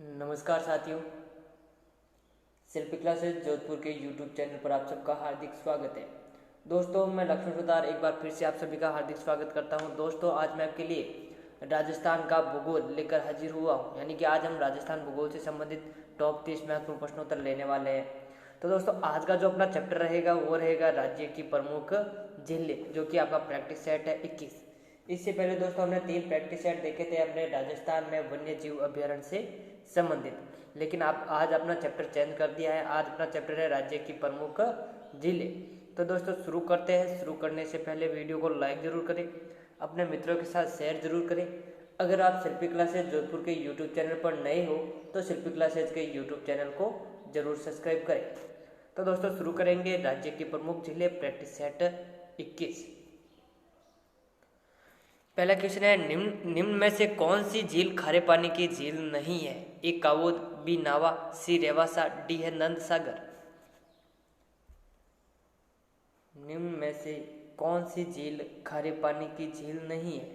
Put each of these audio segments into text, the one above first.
नमस्कार साथियों, शिल्पी क्लासेस जोधपुर के यूट्यूब चैनल पर आप सबका हार्दिक स्वागत है। दोस्तों, मैं लक्ष्मण सुतार एक बार फिर से आप सभी का हार्दिक स्वागत करता हूं। दोस्तों, आज मैं आपके लिए राजस्थान का भूगोल लेकर हाजिर हुआ हूं। यानी कि आज हम राजस्थान भूगोल से संबंधित टॉप 30 महत्वपूर्ण प्रश्नोत्तर लेने वाले हैं। तो दोस्तों, आज का जो अपना चैप्टर रहेगा वो रहेगा राज्य की प्रमुख झीलें, जो कि आपका प्रैक्टिस सेट है 21। इससे पहले दोस्तों हमने 3 प्रैक्टिस सेट देखे थे अपने राजस्थान में वन्य जीव अभ्यारण्य से संबंधित, लेकिन आप आज अपना चैप्टर चेंज कर दिया है। आज अपना चैप्टर है राज्य की प्रमुख झीलें। तो दोस्तों शुरू करते हैं। शुरू करने से पहले वीडियो को लाइक जरूर करें, अपने मित्रों के साथ शेयर जरूर करें। अगर आप शिल्पी क्लासेज जोधपुर के यूट्यूब चैनल पर नए हो तो शिल्पी क्लासेज के यूट्यूब चैनल को जरूर सब्सक्राइब करें। तो दोस्तों शुरू करेंगे राज्य की प्रमुख झीलें प्रैक्टिस सेट 21। पहला क्वेश्चन है, निम्न में से कौन सी झील खारे पानी की झील नहीं है? ए कावोद, बी नावा, सी रेवासा, डी है नंद सागर। निम्न में से कौन सी झील खारे पानी की झील नहीं है?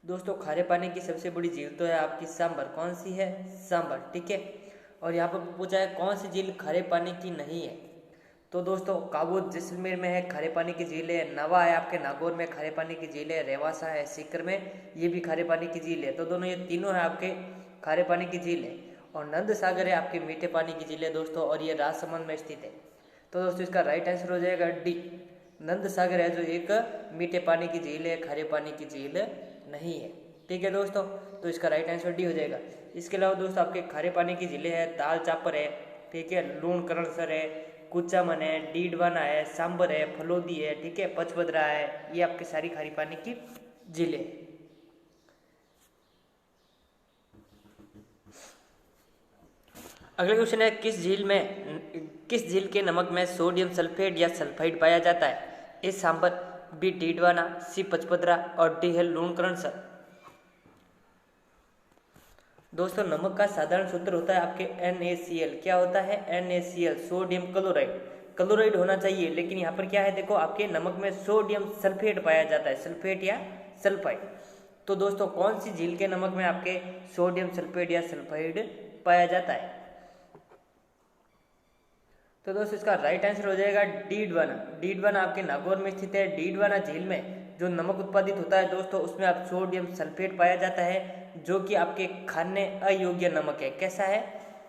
दोस्तों, खारे पानी की सबसे बड़ी झील तो है आपकी सांबर। कौन सी है? सांबर, ठीक है। और यहाँ पर पूछा है कौन सी झील खारे पानी की नहीं है। तो दोस्तों, काबूत जैसलमेर में है, खारे पानी की झील है। नवा है आपके नागौर में, खारे पानी की झील है। रेवासा है सीकर में, ये भी खारे पानी की झील है। तो दोनों ये तीनों है आपके खारे पानी की झील है। और नंद सागर है आपके मीठे पानी की झील है दोस्तों, और ये राजसमंद में स्थित है। तो दोस्तों इसका राइट आंसर हो जाएगा डी, नंद सागर है जो एक मीठे पानी की झील है, खारे पानी की झील नहीं है। ठीक है दोस्तों, तो इसका राइट आंसर डी हो जाएगा। इसके अलावा दोस्तों आपके खारे पानी की झीलें है, ताल चापर है, ठीक है, लूण करणसर है, कुचामन है, डीडवाना है, सांबर है, फलोदी है, ठीक है, पचपदरा है। ये आपकी सारी खारी पानी की झीलें। अगला क्वेश्चन है, किस झील के नमक में सोडियम सल्फेट या सल्फाइड पाया जाता है? ए सांबर, बी डीडवाना, सी पचपदरा और डी है लूणकरणसर। दोस्तों, नमक का साधारण सूत्र होता है आपके NaCl। क्या होता है? NaCl, sodium chloride. क्लोराइड होना चाहिए, लेकिन यहाँ पर क्या है, देखो आपके नमक में सोडियम सल्फेट पाया जाता है, सल्फेट या सल्फाइड। तो दोस्तों कौन सी झील के नमक में आपके सोडियम सल्फेट या सल्फाइड पाया जाता है? तो दोस्तों इसका राइट आंसर हो जाएगा डीडवाना। डीडवाना आपके नागौर में स्थित है। डीडवाना झील में जो नमक उत्पादित होता है दोस्तों, उसमें आप सोडियम सल्फेट पाया जाता है, जो कि आपके खाने अयोग्य नमक है। कैसा है?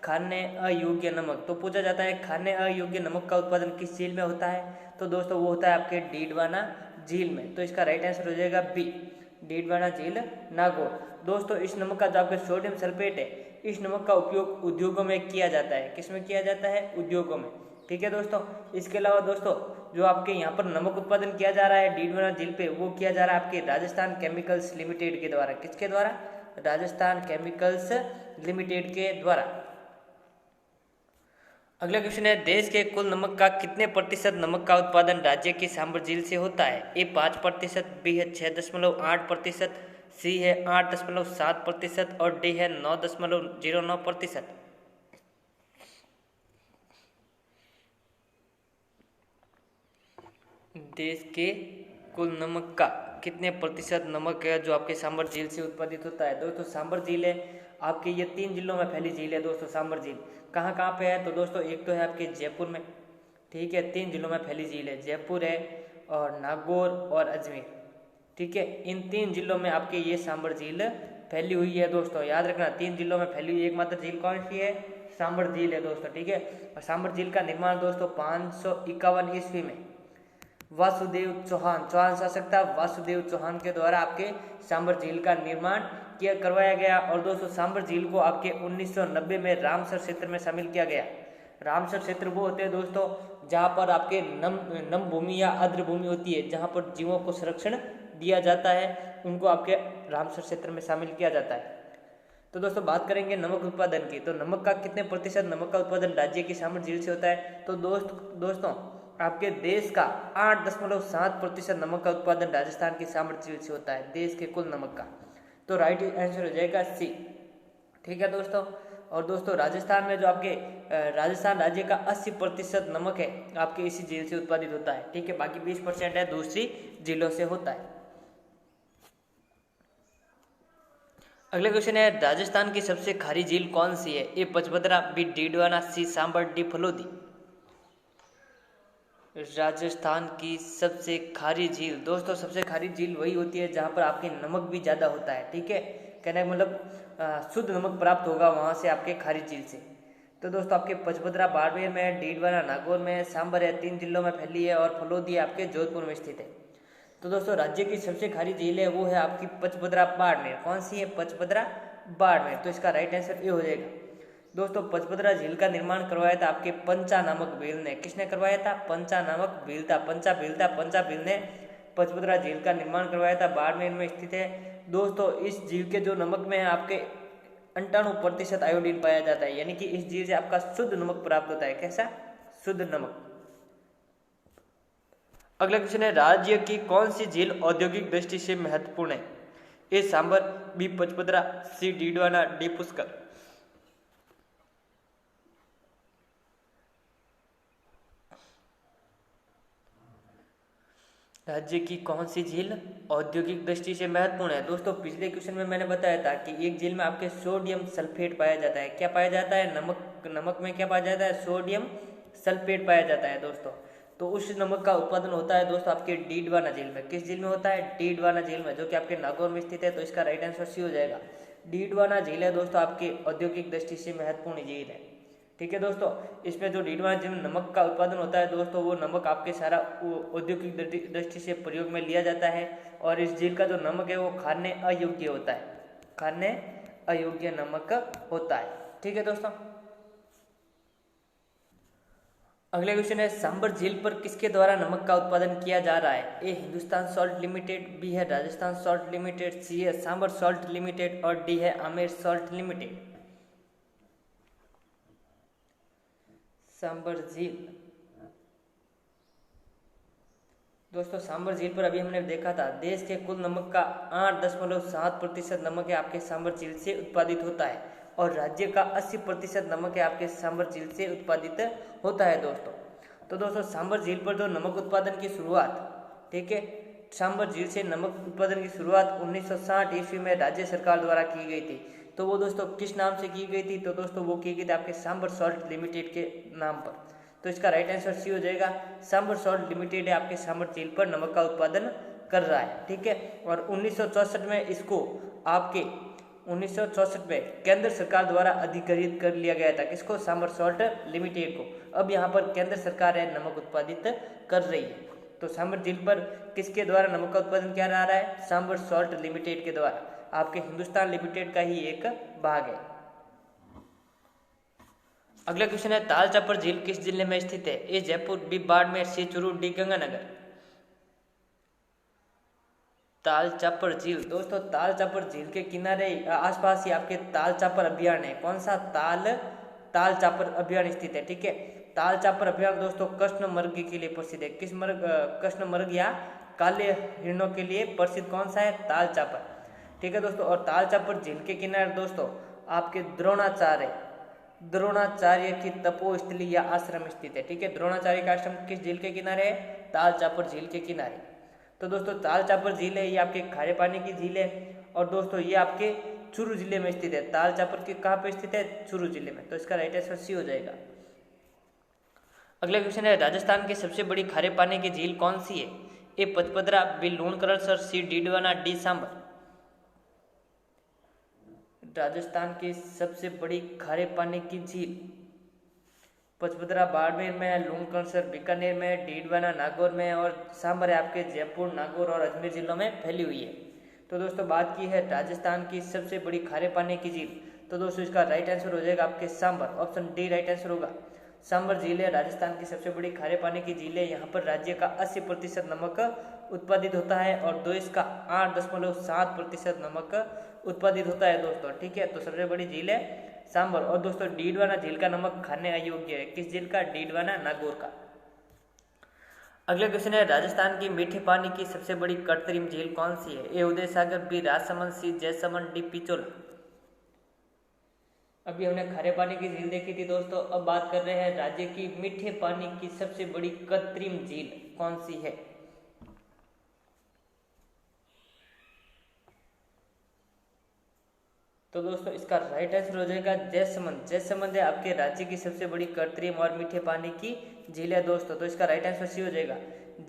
खाने अयोग्य नमक। तो पूछा जाता है खाने अयोग्य नमक का उत्पादन किस झील में होता है? तो दोस्तों वो होता है आपके डीडवाना झील में। तो इसका राइट आंसर हो जाएगा बी, डीडवाना झील, नागौर। दोस्तों इस नमक का जो आपके सोडियम सल्फेट है, इस नमक का उपयोग उद्योगों में किया जाता है। किसमें किया जाता है? उद्योगों में। ठीक है दोस्तों। इसके अलावा दोस्तों जो आपके यहाँ पर नमक उत्पादन किया जा रहा है डीडवाना झील पे, वो किया जा रहा है आपके राजस्थान केमिकल्स लिमिटेड के द्वारा। किसके द्वारा? राजस्थान केमिकल्स लिमिटेड के द्वारा। अगला क्वेश्चन है, देश के कुल नमक का कितने प्रतिशत नमक का उत्पादन राज्य की सांबर झील से होता है? ए 5%, बी है 6.8%, सी है 8.7% और डी है 9.09%। देश के कुल नमक का कितने प्रतिशत नमक है जो आपके सांबर झील से उत्पादित होता है? दोस्तों सांबर झील है आपके, ये 3 जिलों में फैली झील है दोस्तों। सांबर झील कहाँ कहाँ पे है? तो दोस्तों एक तो है आपके जयपुर में, ठीक है, 3 जिलों में फैली झील है। जयपुर है और नागौर और अजमेर, ठीक है, इन 3 जिलों में आपके ये सांबर झील फैली हुई है दोस्तों। याद रखना 3 जिलों में फैली हुई एकमात्र झील कौन सी है? सांबर झील है दोस्तों, ठीक है। और सांबर झील का निर्माण दोस्तों 551 ईस्वी में वासुदेव चौहान शासक था, वासुदेव चौहान के द्वारा आपके सांबर झील का निर्माण करवाया गया। और दोस्तों सांबर झील को आपके 1990 में रामसर क्षेत्र में शामिल किया गया। रामसर क्षेत्र वो होते हैं दोस्तों जहाँ पर आपके नम भूमि या आर्द्र भूमि होती है, जहाँ पर जीवों को संरक्षण दिया जाता है, उनको आपके रामसर क्षेत्र में शामिल किया जाता है। तो दोस्तों बात करेंगे नमक उत्पादन की। तो नमक का कितने प्रतिशत नमक का उत्पादन राज्य की सांबर झील से होता है? तो दोस्तों आपके देश का 8.7% नमक का उत्पादन राजस्थान की सांबर झील से होता है, देश के कुल नमक का। तो राइट आंसर हो जाएगा सी, ठीक है दोस्तों। और दोस्तों राजस्थान में जो आपके राजस्थान राज्य का 80% नमक है आपके इसी झील से उत्पादित होता है, ठीक है। बाकी 20% है दूसरी जिलों से होता है। अगला क्वेश्चन है, राजस्थान की सबसे खारी झील कौन सी है? ए पचभद्रा, बी डीडवाना, सी सांबर, डी फलोदी। राजस्थान की सबसे खारी झील दोस्तों, सबसे खारी झील वही होती है जहाँ पर आपके नमक भी ज़्यादा होता है। ठीक है, कहने का मतलब शुद्ध नमक प्राप्त होगा वहाँ से आपके खारी झील से। तो दोस्तों आपके पचभद्रा बाड़मेर में है, डीडवाना नागौर में है, सांबर है 3 जिलों में फैली है और फलोदी आपके जोधपुर में स्थित है। तो दोस्तों राज्य की सबसे खारी झील है वो है आपकी पचभद्रा बाड़मेर। कौन सी है? पचभद्रा बाड़मेर। तो इसका राइट आंसर ये हो जाएगा। दोस्तों पचभद्रा झील का निर्माण करवाया था आपके पंचा नामक भील ने। किसने करवाया था? पंचा नामक भील था। पंचा भील ने पचभद्रा झील का निर्माण करवाया था, बाड़मेर में स्थित है। दोस्तों इस झील के जो नमक में है आपके 98% आयोडीन पाया जाता है, यानी कि इस झील से आपका शुद्ध नमक प्राप्त होता है। कैसा? शुद्ध नमक। अगला क्वेश्चन है, राज्य की कौन सी झील औद्योगिक दृष्टि से महत्वपूर्ण है? ए सांबर, बी पचभद्रा, सी डीडवाना, डी पुष्कर। राज्य की कौन सी झील औद्योगिक दृष्टि से महत्वपूर्ण है? दोस्तों पिछले क्वेश्चन में मैंने बताया था कि एक झील में आपके सोडियम सल्फेट पाया जाता है। क्या पाया जाता है? नमक में क्या पाया जाता है? सोडियम सल्फेट पाया जाता है दोस्तों। तो उस नमक का उत्पादन होता है दोस्तों आपके डीडवाना झील में। किस झील में होता है? डीडवाना झील में, जो कि आपके नागौर में स्थित है। तो इसका राइट आंसर सी हो जाएगा। डीडवाना झील है दोस्तों आपकी औद्योगिक दृष्टि से महत्वपूर्ण झील है। ठीक है दोस्तों, इसमें जो डीडवाना झील में नमक का उत्पादन होता है दोस्तों, वो नमक आपके सारा औद्योगिक दृष्टि से प्रयोग में लिया जाता है। और इस झील का जो नमक है वो खाने अयोग्य होता है। खाने अयोग्य नमक होता है। ठीक है दोस्तों, अगले क्वेश्चन है, सांबर झील पर किसके द्वारा नमक का उत्पादन किया जा रहा है? ए हिंदुस्तान सॉल्ट लिमिटेड, बी है राजस्थान सॉल्ट लिमिटेड, सी है सांबर सॉल्ट लिमिटेड और डी है आमेर सॉल्ट लिमिटेड। सांबर झील दोस्तों, सांबर झील पर अभी हमने देखा था देश के कुल नमक का 8.7% नमक है आपके सांबर झील से उत्पादित होता है और राज्य का 80% नमक है आपके सांबर झील से उत्पादित होता है दोस्तों। तो दोस्तों सांबर झील पर जो नमक उत्पादन की शुरुआत, ठीक है, सांबर झील से नमक उत्पादन की शुरुआत 1960 ईस्वी में राज्य सरकार द्वारा की गई थी। तो वो दोस्तों किस नाम से की गई थी? तो दोस्तों वो की गई थी आपके सांबर सॉल्ट लिमिटेड के नाम पर। तो इसका राइट आंसर सी हो जाएगा। सांबर सॉल्ट लिमिटेड है आपके सांबर झील पर नमक का उत्पादन कर रहा है। ठीक है, और 1964 में इसको आपके 1964 में केंद्र सरकार द्वारा अधिग्रहित कर लिया गया था। किसको? सांबर सॉल्ट लिमिटेड को। अब यहाँ पर केंद्र सरकार है नमक उत्पादित कर रही है। तो सांबर झील पर किसके द्वारा नमक का उत्पादन किया जा रहा है? सांबर सॉल्ट लिमिटेड के द्वारा। आपके हिंदुस्तान लिमिटेड का ही एक भाग है। अगला क्वेश्चन है, ताल चापर झील किस जिले में स्थित है? ए जयपुर, बी बाड़मेर, सी चूरू, डी गंगानगर। ताल चापर झील दोस्तों, ताल चापर झील के किनारे आसपास ही आपके ताल चापर अभियान है। कौन सा? ताल चापर अभियान स्थित है। ठीक है, ताल चापर अभियान दोस्तों कृष्ण मृग के लिए प्रसिद्ध है। किस मृग? कृष्ण मृग या काले हिरणों के लिए प्रसिद्ध कौन सा है? ताल चापर। ठीक है दोस्तों, और ताल चापर झील के किनारे दोस्तों आपके द्रोणाचार्य की तपोस्थली या आश्रम स्थित है। ठीक है, द्रोणाचार्य का आश्रम किस झील के किनारे है? ताल चापर झील के किनारे। तो दोस्तों ताल चापर झील है ये आपके खारे पानी की झील है और दोस्तों ये आपके चूरू जिले में स्थित है। ताल चापर के कहाँ पे स्थित है? चूरू जिले में। तो इसका राइट आंसर सी हो जाएगा। अगला क्वेश्चन है, राजस्थान की सबसे बड़ी खारे पानी की झील कौन सी है? ए पचपदरा, बी लूणकरणसर, सी डीडवाना, डी सांबर। राजस्थान की सबसे बड़ी खारे पानी की झील पचपदरा बाड़मेर में है, लूणकरणसर बीकानेर में है, डीडवाना नागौर में है और सांबर है आपके जयपुर, नागौर और अजमेर जिलों में फैली हुई है। तो दोस्तों बात की है राजस्थान की सबसे बड़ी खारे पानी की झील, तो दोस्तों इसका राइट आंसर हो जाएगा आपके Sambhar. Option D right answer होगा। सांबर झील है राजस्थान की सबसे बड़ी खारे पानी की झील है। यहाँ पर राज्य का 80% नमक उत्पादित होता है और देश का 8.7% नमक उत्पादित होता है दोस्तों। ठीक है, तो सबसे बड़ी झील है सांबर। और दोस्तों डीडवाना झील का नमक खाने अयोग्य है। किस झील का? डीडवाना नागौर का। अगला क्वेश्चन है, राजस्थान की मीठे पानी की सबसे बड़ी कृत्रिम झील कौन सी है? ए उदय सागर, बी राजसमंद, सी जयसमंद, डी पिचोला। अभी हमने खारे पानी की झील देखी थी दोस्तों, अब बात कर रहे हैं राज्य की मीठे पानी की सबसे बड़ी कृत्रिम झील कौन सी है। तो दोस्तों इसका राइट आंसर हो जाएगा जैसमंद। जैसमंद है आपके राज्य की सबसे बड़ी कृत्रिम और मीठे पानी की झील है दोस्तों। तो इसका राइट आंसर सी हो जाएगा।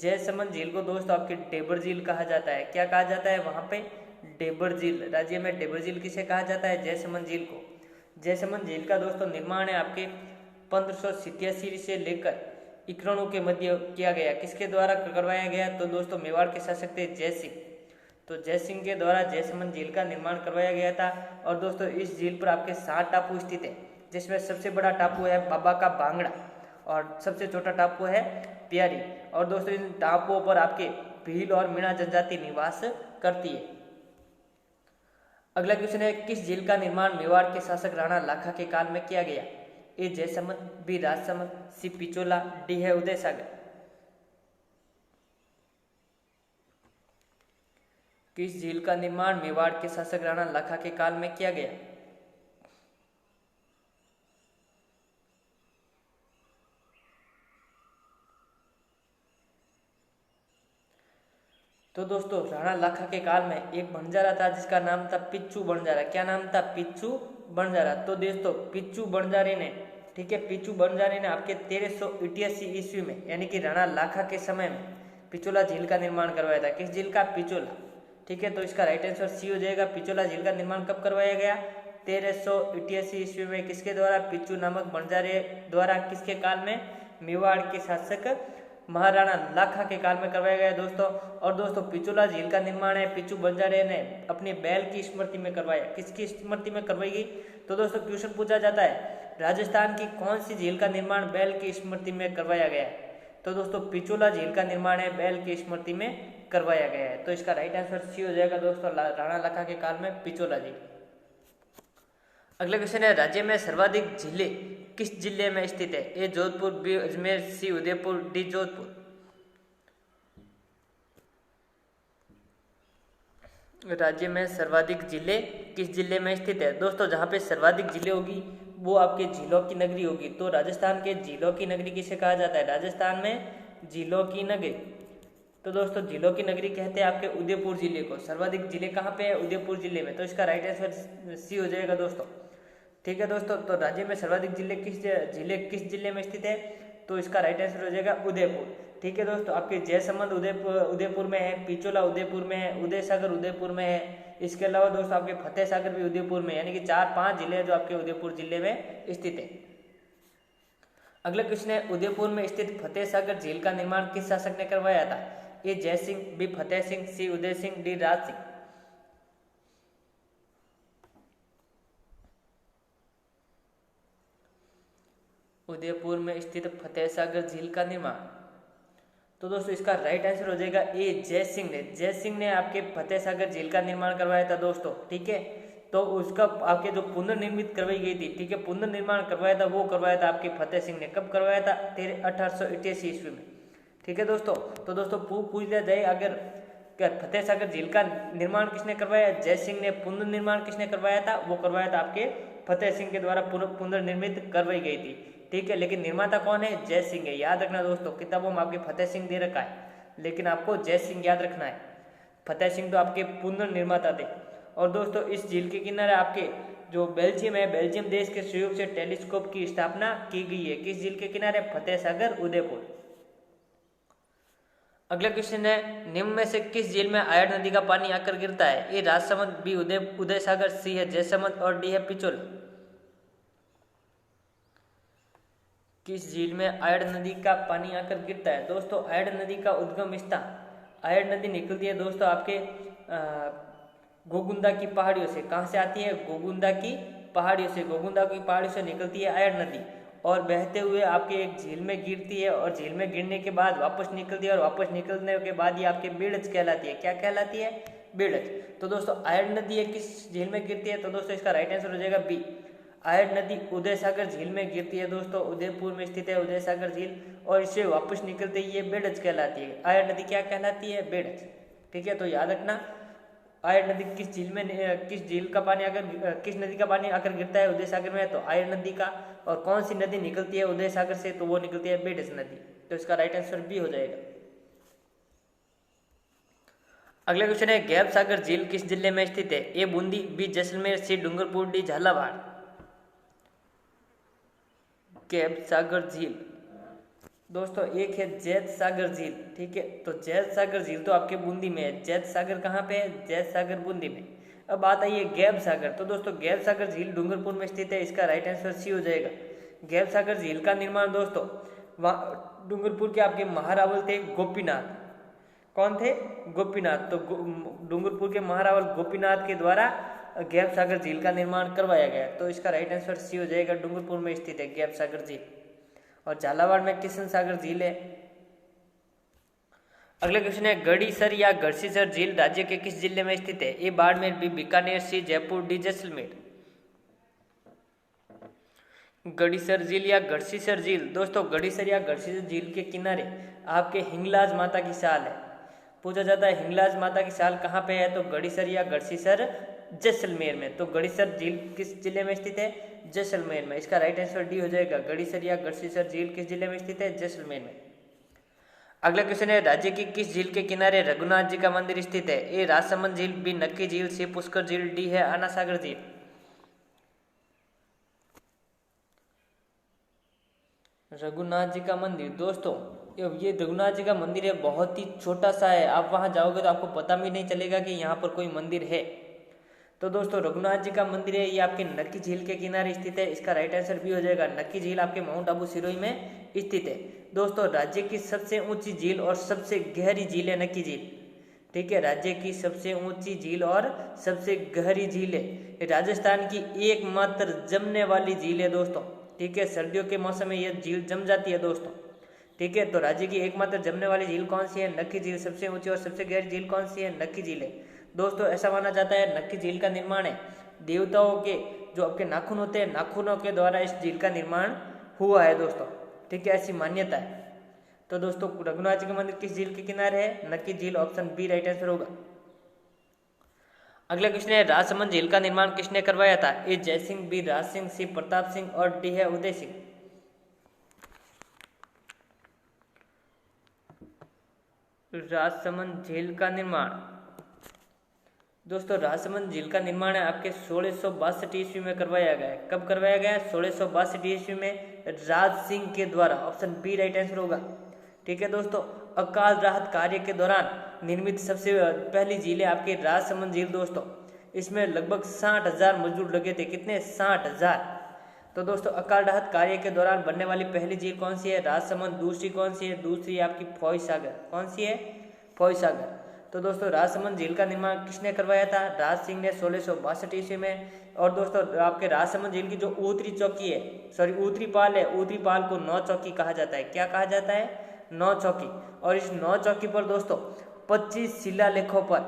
जैसमंद झील को दोस्तों आपके डेबर झील कहा जाता है। क्या कहा जाता है वहाँ पे? डेबर झील। राज्य में डेबर झील किसे कहा जाता है? जैसमंद झील को। जैसमंद झील का दोस्तों निर्माण है आपके 1587 से लेकर 91 के मध्य किया गया। किसके द्वारा करवाया गया? तो दोस्तों मेवाड़ के शासक थे जयसिंह। तो जयसिंह के द्वारा जैसमंद झील का निर्माण करवाया गया था। और दोस्तों इस झील पर आपके 7 टापू स्थित है, जिसमें सबसे बड़ा टापू है बाबा का बांगड़ा और सबसे छोटा टापू है प्यारी। और दोस्तों इन टापुओं पर आपके भील और मीणा जनजाति निवास करती है। अगला क्वेश्चन है, किस झील का निर्माण मेवाड़ के शासक राणा लाखा के काल में किया गया? ए जयसमंद, बी राजसमंद, सी पिचोला, डी है उदय सागर। किस झील का निर्माण मेवाड़ के शासक राणा लाखा के काल में किया गया? तो दोस्तों राणा लाखा के काल में एक बंजारा था जिसका नाम था पिच्चू बंजारा। क्या नाम था? पिच्चू बंजारा। तो दोस्तों पिच्चू बंजारे ने, ठीक है, पिच्चू बंजारे ने आपके 1388 ईस्वी में यानी कि राणा लाखा के समय में पिचोला झील का निर्माण करवाया था। किस झील का? पिचोला। ठीक है, तो इसका राइट आंसर सी हो जाएगा। पिचोला झील का निर्माण कब करवाया गया? 1388 ईस्वी में। किसके द्वारा? पिच्चू नामक बंजारे द्वारा। किसके काल में? मेवाड़ के शासक महाराणा लाखा के काल में करवाया गया दोस्तों। और दोस्तों पिचोला झील का निर्माण है पिच्चू बंजारे ने अपने बैल की स्मृति में करवाया। किसकी स्मृति में करवाई गई? तो दोस्तों क्वेश्चन पूछा जाता है राजस्थान की कौन सी झील का निर्माण बैल की स्मृति में करवाया गया है? तो दोस्तों पिचोला झील का निर्माण है बैल की स्मृति में करवाया गया है। तो इसका राइट आंसर सी हो जाएगा दोस्तों, राणा लाखा के काल में पिचोला झील। अगला क्वेश्चन है, राज्य में सर्वाधिक झीलें किस जिले में स्थित है? ए जोधपुर, बी अजमेर, सी उदयपुर, डी जोधपुर। राज्य में सर्वाधिक जिले किस जिले में स्थित है? दोस्तों जहाँ पे सर्वाधिक जिले होगी वो आपके झीलों की नगरी होगी। तो राजस्थान के झीलों की नगरी किसे कहा जाता है? राजस्थान में झीलों की नगरी। तो दोस्तों झीलों की नगरी कहते हैं आपके उदयपुर जिले को। सर्वाधिक जिले कहाँ पे है? उदयपुर जिले में। तो इसका राइट आंसर सी हो जाएगा दोस्तों। ठीक है दोस्तों, तो राज्य में सर्वाधिक जिले किस जिले में स्थित है? तो इसका राइट आंसर हो जाएगा उदयपुर। ठीक है दोस्तों, आपके जयसमंद उदयपुर में है, पिचोला उदयपुर में है, उदय सागर उदयपुर में है। इसके अलावा दोस्तों आपके फतेह सागर भी उदयपुर में, यानी कि 4-5 जिले जो आपके उदयपुर जिले में स्थित है। अगला क्वेश्चन है, उदयपुर में स्थित फतेह सागर झील का निर्माण किस शासक ने करवाया था? ए जयसिंह, बी फतेह सिंह, सी उदय सिंह, डी राज सिंह। उदयपुर में स्थित फतेह सागर झील का निर्माण, तो दोस्तों इसका राइट आंसर हो जाएगा ए जयसिंह ने। जयसिंह ने आपके फतेह सागर झील का निर्माण करवाया था दोस्तों। ठीक है, तो उसका आपके जो पुनर्निर्मित करवाई गई थी, ठीक है, पुनर्निर्माण करवाया था वो करवाया था आपके फतेह सिंह ने। कब करवाया था? 1888 ईस्वी में। ठीक है दोस्तों, तो दोस्तों पूछ लिया जाए अगर क्या फतेह सागर झील का निर्माण किसने करवाया? जयसिंह ने। पुनर्निर्माण किसने करवाया था? वो करवाया था आपके फतेह सिंह के द्वारा पुनर्निर्मित करवाई गई थी। ठीक है, लेकिन निर्माता कौन है? जय सिंह है। याद रखना दोस्तों, किताबों में आपके फतेह सिंह दे रखा है, लेकिन आपको जय सिंह याद रखना है। फतेह सिंह तो आपके पुनर्निर्माता थे। और दोस्तों इस झील के किनारे आपके जो बेल्जियम है, बेल्जियम देश के सहयोग से टेलीस्कोप की स्थापना की गई है। किस झील के किनारे? फतेह सागर उदयपुर। अगला क्वेश्चन है, निम्न में से किस झील में आयड़ नदी का पानी आकर गिरता है? ए राजसमंद, बी उदय सागर, सी है जयसमंद और डी है पिचोला। किस झील में आयड़ नदी का पानी आकर गिरता है? दोस्तों आयड़ नदी का उद्गम स्थान, आयड़ नदी निकलती है दोस्तों आपके गोगुंदा की पहाड़ियों से। कहाँ से आती है? गोगुंदा की पहाड़ियों से। गोगुंदा की पहाड़ियों से निकलती है आयड़ नदी और बहते हुए आपके एक झील में गिरती है और झील में गिरने के बाद वापस निकलती है और वापस निकलने के बाद ये आपके बेड़ज कहलाती है। क्या कहलाती है? बेड़ज। तो दोस्तों आयड़ नदी है किस झील में गिरती है? तो दोस्तों इसका राइट आंसर हो जाएगा बी, आयड़ नदी उदय सागर झील में गिरती है दोस्तों। उदयपुर में स्थित है उदय सागर झील और इससे वापस निकलते ही ये बेड़ज कहलाती है। आयड़ नदी क्या कहलाती है? बेड़ज। ठीक है, तो याद रखना आयड़ नदी किस झील में, किस झील का पानी आकर, किस नदी का पानी आकर गिरता है? उदय सागर में, तो आयड़ नदी का। और कौन सी नदी निकलती है उदय सागर से? तो वो निकलती है बेड़ज नदी। तो इसका राइट आंसर बी हो जाएगा। अगला क्वेश्चन है, गैब सागर झील किस जिले में स्थित है? ए बूंदी, बी जैसलमेर, सी डूंगरपुर, डी झालावाड़। गैब सागर झील दोस्तों एक है जैत सागर झील, ठीक है। तो जैत सागर झील तो आपके बूंदी में है। जैत सागर कहाँ पे है? जैत सागर बूंदी में। अब बात आई है गैब सागर। तो दोस्तों गैब सागर झील डूंगरपुर में स्थित है। इसका राइट आंसर सी हो जाएगा। गैब सागर झील का निर्माण दोस्तों वहाँ डूंगरपुर के आपके महारावल थे गोपीनाथ। कौन थे? गोपीनाथ। तो डूंगरपुर के महारावल गोपीनाथ के द्वारा गैब सागर झील का निर्माण करवाया गया। तो इसका राइट आंसर सी हो जाएगा। डूंगरपुर में स्थित है गैब सागर झील। और झालावाड़ में किशन सागर झील है। अगला क्वेश्चन है, गड़ीसर या गढ़सीसर झील राज्य के किस जिले में स्थित है? ए बाड़मेर, बी बीकानेर, सी जयपुर, डी जैसलमेर। गड़ीसर झील या गढ़सीसर झील दोस्तों गढ़ीसर या गढ़सीसर झील के किनारे आपके हिंगलाज माता की साल है। पूछा जाता है हिंगलाज माता की साल कहाँ पे है? तो गढ़ीसर या गढ़सीसर जैसलमेर में। तो गढ़ीसर झील किस जिले में स्थित है? जैसलमेर में। इसका राइट आंसर डी हो जाएगा। गढ़ीसर या गढ़सीसर झील किस जिले में स्थित है? जैसलमेर में। अगला क्वेश्चन है, राज्य की किस झील के किनारे रघुनाथ जी का मंदिर स्थित है? ए राजसमंद झील, बी नक्की झील, सी पुष्कर झील, डी है आना सागर झील। रघुनाथ जी का मंदिर दोस्तों ये रघुनाथ जी का मंदिर है, बहुत ही छोटा सा है। आप वहां जाओगे तो आपको पता भी नहीं चलेगा कि यहाँ पर कोई मंदिर है। तो दोस्तों रघुनाथ जी का मंदिर है, ये आपके नक्की झील के किनारे स्थित है। इसका राइट आंसर भी हो जाएगा। नक्की झील आपके माउंट आबू सिरोही में स्थित है। दोस्तों राज्य की सबसे ऊंची झील और सबसे गहरी झील है नक्की झील, ठीक है। राज्य की सबसे ऊंची झील और सबसे गहरी झील है। राजस्थान की एकमात्र जमने वाली झील है दोस्तों, ठीक है। सर्दियों के मौसम में यह झील जम जाती है दोस्तों, ठीक है। तो राज्य की एकमात्र जमने वाली झील कौन सी है? नक्की झील। सबसे ऊंची और सबसे गहरी झील कौन सी है? नक्की झील है। दोस्तों ऐसा माना जाता है नक्की झील का निर्माण है देवताओं के जो आपके नाखून होते हैं, नाखूनों के द्वारा इस झील का निर्माण हुआ है दोस्तों, ठीक है। ऐसी मान्यता है। तो दोस्तों रघुनाथ जी का मंदिर किस झील के किनारे है? नक्की झील। ऑप्शन बी राइट आंसर होगा। अगला क्वेश्चन है, राजसमंद झील का निर्माण किसने करवाया था? ए जय सिंह, बी राज सिंह, सी प्रताप सिंह और डी है उदय सिंह। राजसमंद झील का निर्माण दोस्तों राजसमंद झील का निर्माण है आपके 1662 ईस्वी में करवाया गया है। कब करवाया गया है? 1662 ईस्वी में राज सिंह के द्वारा। ऑप्शन बी राइट आंसर होगा, ठीक है। दोस्तों अकाल राहत कार्य के दौरान निर्मित सबसे पहली झील है आपकी राजसमंद झील दोस्तों। इसमें लगभग 60,000 मजदूर लगे थे। कितने? 60,000। तो दोस्तों अकाल राहत कार्य के दौरान बनने वाली पहली झील कौन सी है? राजसमंद। दूसरी कौन सी है? दूसरी है आपकी फौज सागर। कौन सी है? फौज सागर। तो दोस्तों राजसमंद झील का निर्माण किसने करवाया था? राज सिंह ने 1662 ईस्वी में। और दोस्तों आपके राजसमंद झील की जो ऊतरी चौकी है, सॉरी ऊतरी पाल है, ऊतरी पाल को 9 चौकी कहा जाता है। क्या कहा जाता है? 9 चौकी। और इस 9 चौकी पर दोस्तों 25 शिलालेखों पर,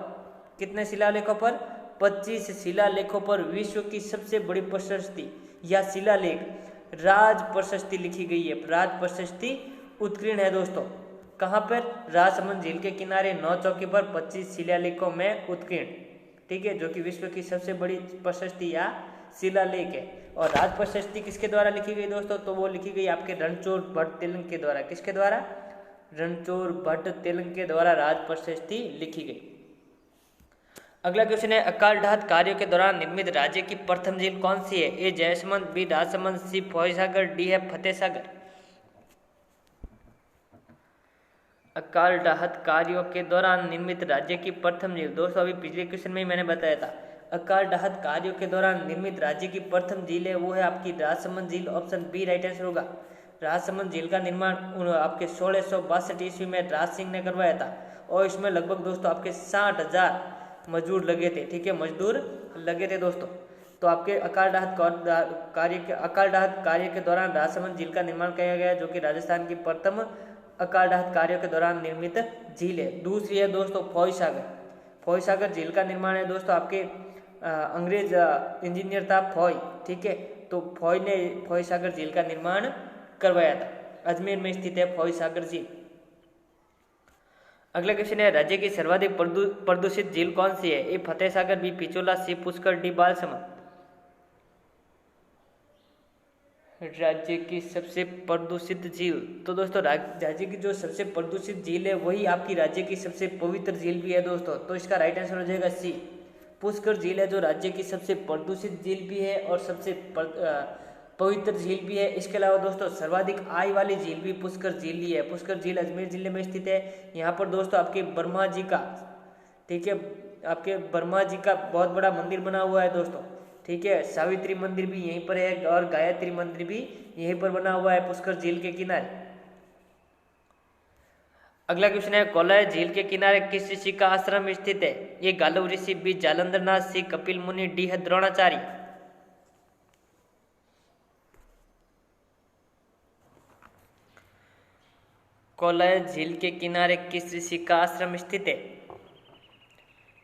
कितने शिलालेखों पर? 25 शिलालेखों पर विश्व की सबसे बड़ी प्रशस्ति या शिलालेख राज प्रशस्ति लिखी गई है। राज प्रशस्ति उत्कीर्ण है दोस्तों। कहाँ पर? राजसमंद झील के किनारे 9 चौकी पर 25 शिलालेखों में उत्कीर्ण, ठीक है, जो कि विश्व की सबसे बड़ी प्रशस्ति या शिलालेख है। और राज प्रशस्ति किसके द्वारा लिखी गई दोस्तों? तो वो लिखी गई आपके रणछोड़ भट्ट तेलंग के द्वारा। किसके द्वारा? रणछोड़ भट्ट तेलंग के द्वारा राज प्रशस्ति लिखी गई। अगला क्वेश्चन है, अकाल राहत कार्यों के दौरान निर्मित राज्य की प्रथम झील कौन सी है? ए जयसमंद, बी राजसमंद, सी फौज सागर, डी है फतेह सागर। अकाल राहत कार्यों के दौरान निर्मित राज्य की प्रथम झील दोस्तों अभी पिछले क्वेश्चन में ही मैंने बताया था। अकाल राहत कार्यों के दौरान निर्मित राज्य की प्रथम झील है वो है आपकी राजसमंद झील। ऑप्शन बी राइट आंसर होगा। राजसमंद झील का निर्माण आपके 1662 ईस्वी में राज सिंह ने करवाया था। और इसमें लगभग दोस्तों आपके 60,000 मजदूर लगे थे, ठीक है, मजदूर लगे थे दोस्तों। तो आपके अकाल राहत कार्य के दौरान राजसमंद झील का निर्माण किया गया, जो कि राजस्थान की प्रथम अकाल राहत कार्यों के दौरान निर्मित झील है। दूसरी है दोस्तों फौज सागर। फौज सागर झील का निर्माण है दोस्तों आपके अंग्रेज इंजीनियर था फौज, ठीक है। तो फौज ने फौज सागर झील का निर्माण करवाया था। अजमेर में स्थित है फौज सागर झील। अगला क्वेश्चन है, राज्य की सर्वाधिक प्रदूषित झील कौन सी है? ए फतेह सागर, बी पिचोला, सी पुष्कर, डी बालसमंद। राज्य की सबसे प्रदूषित झील। तो दोस्तों राज्य की जो सबसे प्रदूषित झील है वही आपकी राज्य की सबसे पवित्र झील भी है दोस्तों। तो इसका राइट आंसर हो जाएगा सी, पुष्कर झील है जो राज्य की सबसे प्रदूषित झील भी है और सबसे पवित्र झील भी है। इसके अलावा दोस्तों सर्वाधिक आय वाली झील भी पुष्कर झील ही है। पुष्कर झील अजमेर जिले में स्थित है। यहाँ पर दोस्तों आपके ब्रह्मा जी का, ठीक है, आपके ब्रह्मा जी का बहुत बड़ा मंदिर बना हुआ है दोस्तों, ठीक है। सावित्री मंदिर भी यहीं पर है और गायत्री मंदिर भी यहीं पर बना हुआ है पुष्कर झील के किनारे। अगला क्वेश्चन है, कोलाय झील के किनारे किस ऋषि का आश्रम स्थित है? ये गालव ऋषि, बी जालंधरनाथ, सी कपिल मुनि, डी है द्रोणाचार्य। कोलाय झील के किनारे किस ऋषि का आश्रम स्थित है?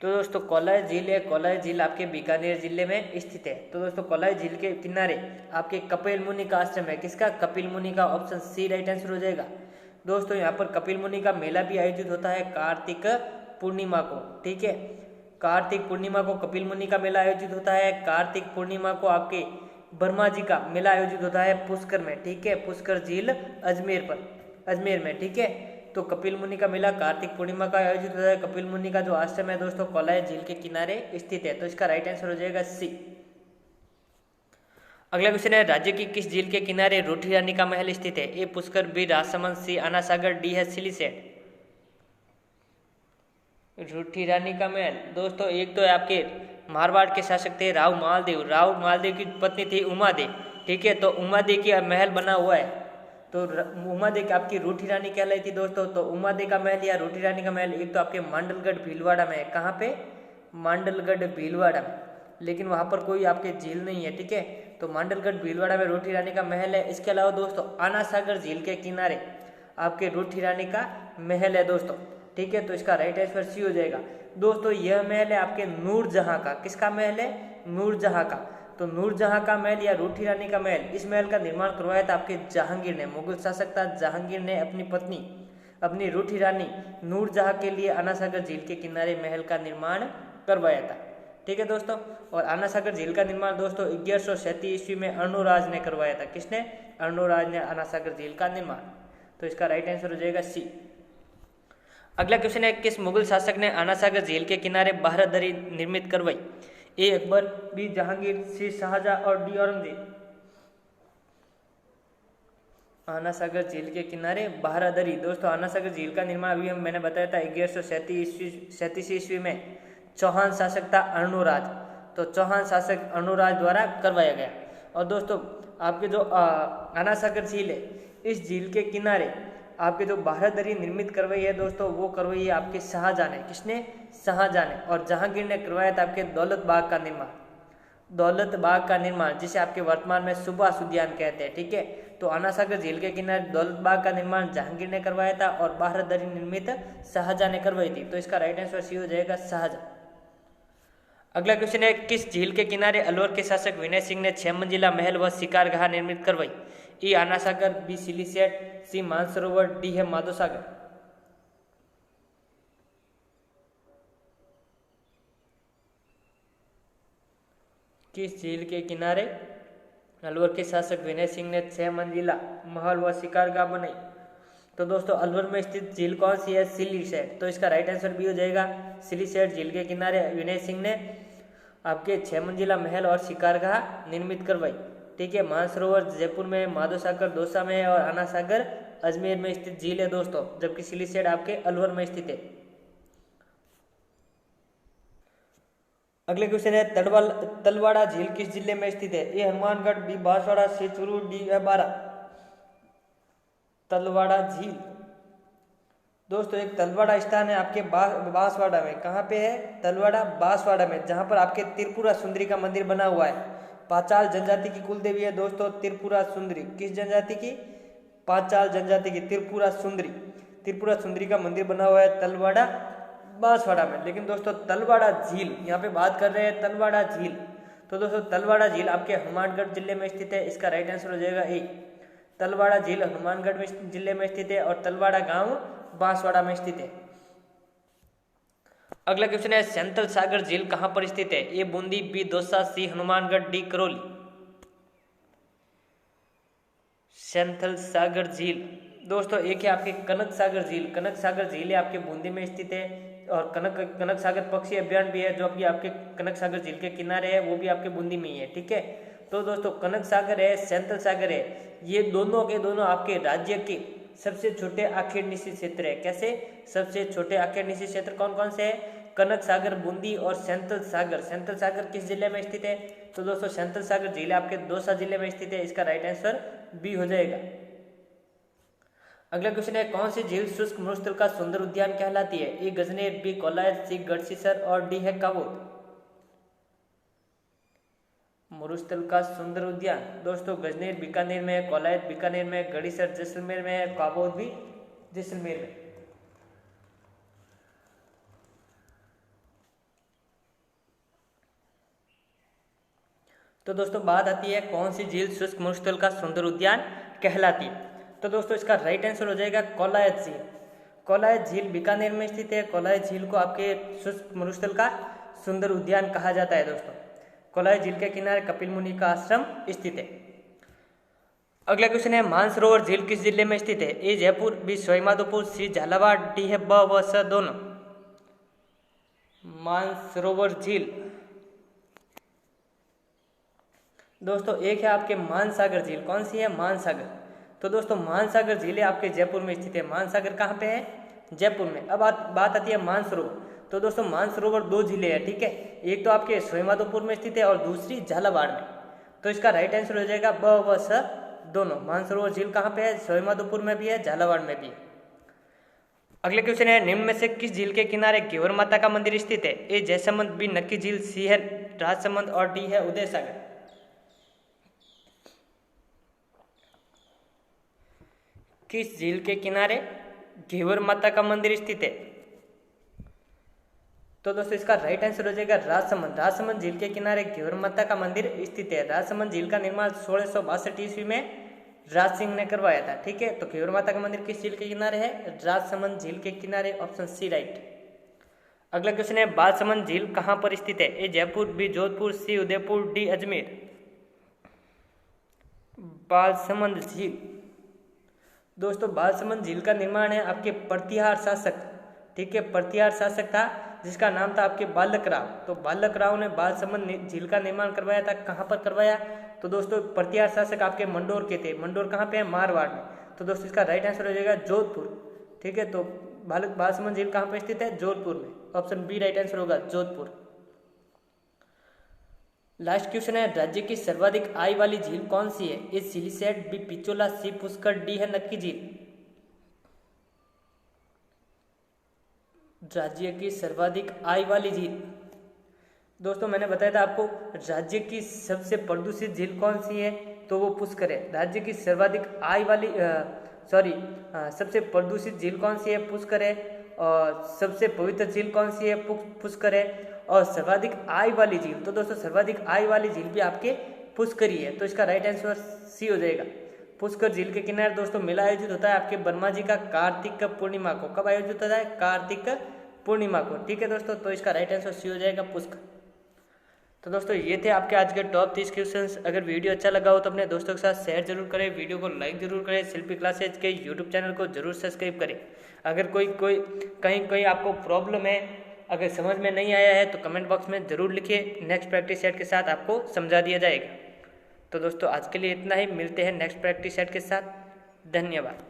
तो दोस्तों कोलाय झील है, कोलाय झील आपके बीकानेर जिले में स्थित है। तो दोस्तों कोलाय झील के किनारे आपके कपिल मुनि का आश्रम है। किसका? कपिल मुनि का। ऑप्शन सी राइट आंसर हो जाएगा। दोस्तों यहाँ पर कपिल मुनि का मेला भी आयोजित होता है कार्तिक पूर्णिमा को, ठीक है। कार्तिक पूर्णिमा को कपिल मुनि का मेला आयोजित होता है। कार्तिक पूर्णिमा को आपके ब्रह्मा जी का मेला आयोजित होता है पुष्कर में, ठीक है, पुष्कर झील अजमेर में, ठीक है। तो कपिल मुनि का मेला कार्तिक पूर्णिमा का आयोजित होता है। कपिल मुनि का जो आश्रम है दोस्तों कोलाय झील के किनारे स्थित है। तो इसका राइट आंसर हो जाएगा सी। अगला क्वेश्चन है, राज्य की किस झील के किनारे रूठी रानी का महल स्थित है? ए पुष्कर, बी राजसमंद, सी आना सागर, डी है सिलीसेट। रूठी रानी का महल दोस्तों एक तो आपके मारवाड़ के शासक थे राव मालदेव की पत्नी थी उमादेव, ठीक है। तो उमादेव की महल बना हुआ है। तो उमादेव आपकी रूठी रानी कहलाई थी दोस्तों। तो उमादेव का महल या रूठी रानी का महल एक तो आपके मांडलगढ़ भीलवाड़ा में है। कहाँ पे? मांडलगढ़ भीलवाड़ा में, लेकिन वहां पर कोई आपके झील नहीं है, ठीक है। तो मांडलगढ़ भीलवाड़ा में रूठी रानी का महल है। इसके अलावा दोस्तों आना सागर झील के किनारे आपके रूठी रानी का महल है दोस्तों, ठीक है। तो इसका राइट आंसर सी हो जाएगा। दोस्तों यह महल है आपके नूरजहां का। किसका महल है? नूरजहां का। तो नूरजहां का महल या रूठी रानी का महल, इस महल का निर्माण करवाया था आपके जहांगीर ने। मुगल शासक था जहांगीर ने अपनी पत्नी, अपनी रूठी रानी नूरजहां के लिए आना सागर झील के किनारे महल का निर्माण करवाया था, ठीक है दोस्तों। और आना सागर झील का निर्माण दोस्तों 1137 ईस्वी में अर्णोराज ने करवाया था। किसने? अर्णोराज ने आना सागर झील का निर्माण। तो इसका राइट आंसर हो जाएगा सी। अगला क्वेश्चन है, किस मुगल शासक ने आना सागर झील के किनारे बारहदरी निर्मित करवाई? ए अकबर, बी जहांगीर, सी शाहजहां और डी औरंगजेब। आना सागर झील के किनारे बारहदरी दोस्तों आना सागर झील का निर्माण अभी मैंने बताया था 1137 ईस्वी में चौहान शासक था अर्णोराज। तो चौहान शासक अर्णोराज द्वारा करवाया गया। और दोस्तों आपके जो आना सागर झील है, इस झील के किनारे आपके जो बारहदरी निर्मित करवाई है दोस्तों वो करवाई है आपके शाहजहां ने। किसने? शाहजहां ने। और जहांगीर ने करवाया था आपके दौलत बाग का निर्माण, जिसे आपके वर्तमान में सुभाष उद्यान कहते हैं, ठीक है। तो आना सागर झील के किनारे दौलत बाग का निर्माण जहांगीर ने करवाया था और बारहदरी निर्मित शाहजहां ने करवाई थी। तो इसका राइट आंसर सी हो जाएगा शाहजहां। अगला क्वेश्चन है, किस झील के किनारे अलवर के शासक विनय सिंह ने 6 मंजिला महल व शिकारगाह निर्मित करवाई? ई आना सागर, बी सिलीसेट, सी मानसरोवर, डी है माधो सागर। किस झील के किनारे अलवर के शासक विनय सिंह ने 6 मंजिला महल व शिकारगाह बनाई? तो दोस्तों अलवर में स्थित झील कौन सी है? सिलीसेट। तो इसका राइट आंसर भी हो जाएगा सिलीसेट झील के किनारे विनय सिंह ने आपके 6 मंजिला महल और शिकारगाह निर्मित करवाई, ठीक है। मानसरोवर जयपुर में, माधो सागर दौसा में है और आना सागर अजमेर में स्थित झील है दोस्तों, जबकि सिलीसेट आपके अलवर में स्थित है। अगले क्वेश्चन है, तलवाड़ा झील किस जिले में स्थित है? ए हनुमानगढ़, बी बांसवाड़ा, सी चूरू, डी है बारा। तलवाड़ा झील दोस्तों एक तलवाड़ा स्थान है आपके बांसवाड़ा में। कहाँ पे है? तलवाड़ा बांसवाड़ा में, जहाँ पर आपके त्रिपुरा सुंदरी का मंदिर बना हुआ है। पांचाल जनजाति की कुल देवी है दोस्तों त्रिपुरा सुंदरी। किस जनजाति की? पांचाल जनजाति की त्रिपुरा सुंदरी का मंदिर बना हुआ है तलवाड़ा बांसवाड़ा में। लेकिन दोस्तों तलवाड़ा झील, यहाँ पे बात कर रहे हैं तलवाड़ा झील। तो दोस्तों तलवाड़ा झील आपके हनुमानगढ़ जिले में स्थित है। इसका राइट आंसर हो जाएगा ए। तलवाड़ा झील हनुमानगढ़ जिले में स्थित है और तलवाड़ा गांव बांसवाड़ा में स्थित है। अगला क्वेश्चन है, सेंट्रल सागर झील कहां पर स्थित है? ए बूंदी, बी दौसा, सी हनुमानगढ़, डी करौली। सेंथल सागर झील। दोस्तों एक है आपके कनक सागर झील। कनक सागर झील है आपके बूंदी में स्थित है, और कनक सागर पक्षी अभ्यारण्य भी है जो कि आपके कनक सागर झील के किनारे है, वो भी आपके बूंदी में ही है। ठीक है, तो दोस्तों कनक सागर है, सेंथल सागर है, ये दोनों के दोनों आपके राज्य के सबसे छोटे आखेट निशी क्षेत्र है। कैसे? सबसे छोटे आखेट निशी क्षेत्र कौन कौन से है? कनक सागर, बूंदी और सेंथल सागर। सेंथल सागर किस जिले में स्थित है? तो दोस्तों सेंथल सागर झील आपके दौसा जिले में स्थित है। इसका राइट आंसर बी हो जाएगा। अगला क्वेश्चन है, कौन सी झील शुष्क मरुस्थल का सुंदर उद्यान कहलाती है? ए गजनेर, बी कोलायत, सी गढ़सीसर और डी है काबोद। मरुस्थल का सुंदर उद्यान दोस्तों गजनेर बीकानेर में है, कोलायत बीकानेर में है, गढ़ीसर जैसलमेर में है, काबोद भी जैसलमेर में। तो दोस्तों बात आती है कौन सी झील शुष्क मरुस्थल का सुंदर उद्यान कहलाती है? तो दोस्तों इसका राइट आंसर हो जाएगा कोलायत झील। कोलायत झील बीकानेर में स्थित है। कोलायत झील को आपके शुष्क मरुस्थल का सुंदर उद्यान कहा जाता है। दोस्तों कोलायत झील के किनारे कपिल मुनि का आश्रम स्थित है। अगला क्वेश्चन है, मानसरोवर झील किस जिले में स्थित है? ए जयपुर, बी सवाईमाधोपुर, सी झालावाड़, डी है ब व स दोनों। मानसरोवर झील दोस्तों एक है आपके मानसागर झील। कौन सी है? मानसागर। तो दोस्तों मानसागर झील आपके जयपुर में स्थित है। मानसागर कहाँ पे है? जयपुर में। अब बात आती है मानसरोवर। तो दोस्तों मानसरोवर दो जिले हैं। ठीक है, एक तो आपके सवाईमाधोपुर में स्थित है और दूसरी झालावाड़ में। तो इसका राइट आंसर हो जाएगा ब व स दोनों। मानसरोवर झील कहाँ पे है? सवाईमाधोपुर में भी है, झालावाड़ में भी है। अगले क्वेश्चन है, निम्न में से किस झील के किनारे घेवर माता का मंदिर स्थित है? ए जयसमंद, बी नक्की झील, सी है राजसमंद और डी है उदय सागर। किस झील के किनारे घेवर माता का मंदिर स्थित है? तो दोस्तों इसका राइट आंसर हो जाएगा राजसमंद। राजसमंद झील के किनारे घेवर माता का मंदिर स्थित है। राजसमंद झील का निर्माण 1662 ईस्वी में राज सिंह ने करवाया था। ठीक है, तो घेवर माता का मंदिर किस झील के किनारे है? राजसमंद झील के किनारे, ऑप्शन सी राइट। अगला क्वेश्चन है, बालसमंद झील कहाँ पर स्थित है? ए जयपुर, बी जोधपुर, सी उदयपुर, डी अजमेर। बालसमंद झील दोस्तों बालसमंद झील का निर्माण है आपके प्रतिहार शासक, ठीक है, प्रतिहार शासक था जिसका नाम था आपके बालक राव। तो बालक राव ने बालसमंद झील का निर्माण करवाया था। कहाँ पर करवाया? तो दोस्तों प्रतिहार शासक आपके मंडोर के थे। मंडोर कहाँ पे है? मारवाड़ में। तो दोस्तों इसका राइट आंसर हो जाएगा जोधपुर। ठीक है, तो बालसमंद झील कहाँ पर स्थित है? जोधपुर में। ऑप्शन बी राइट आंसर होगा, जोधपुर। लास्ट क्वेश्चन है, राज्य की सर्वाधिक आय वाली झील कौन सी है? ए सिलीसेट, बी पिचोला, सी पुष्कर, डी है नक्की झील। राज्य की सर्वाधिक आय वाली झील दोस्तों मैंने बताया था आपको राज्य की सबसे प्रदूषित झील कौन सी है, तो वो पुष्कर है। राज्य की सर्वाधिक आय वाली सबसे प्रदूषित झील कौन सी है? पुष्कर है। और सबसे पवित्र झील कौन सी है? पुष्कर है। और सर्वाधिक आय वाली झील, तो दोस्तों सर्वाधिक आय वाली झील भी आपके पुष्कर ही है। तो इसका राइट आंसर सी हो जाएगा। पुष्कर झील के किनारे दोस्तों मेला आयोजित होता है आपके वर्मा जी का कार्तिक पूर्णिमा को। कब आयोजित होता है? कार्तिक पूर्णिमा को। ठीक है दोस्तों, तो इसका राइट आंसर सी हो जाएगा, पुष्कर। तो दोस्तों ये थे आपके आज के टॉप 30 क्वेश्चंस। अगर वीडियो अच्छा लगा हो तो अपने दोस्तों के साथ शेयर जरूर करें, वीडियो को लाइक जरूर करें, शिल्पी क्लासेज के यूट्यूब चैनल को जरूर सब्सक्राइब करें। अगर कोई कहीं आपको प्रॉब्लम है, अगर समझ में नहीं आया है तो कमेंट बॉक्स में ज़रूर लिखिए, नेक्स्ट प्रैक्टिस सेट के साथ आपको समझा दिया जाएगा। तो दोस्तों आज के लिए इतना ही, मिलते हैं नेक्स्ट प्रैक्टिस सेट के साथ। धन्यवाद।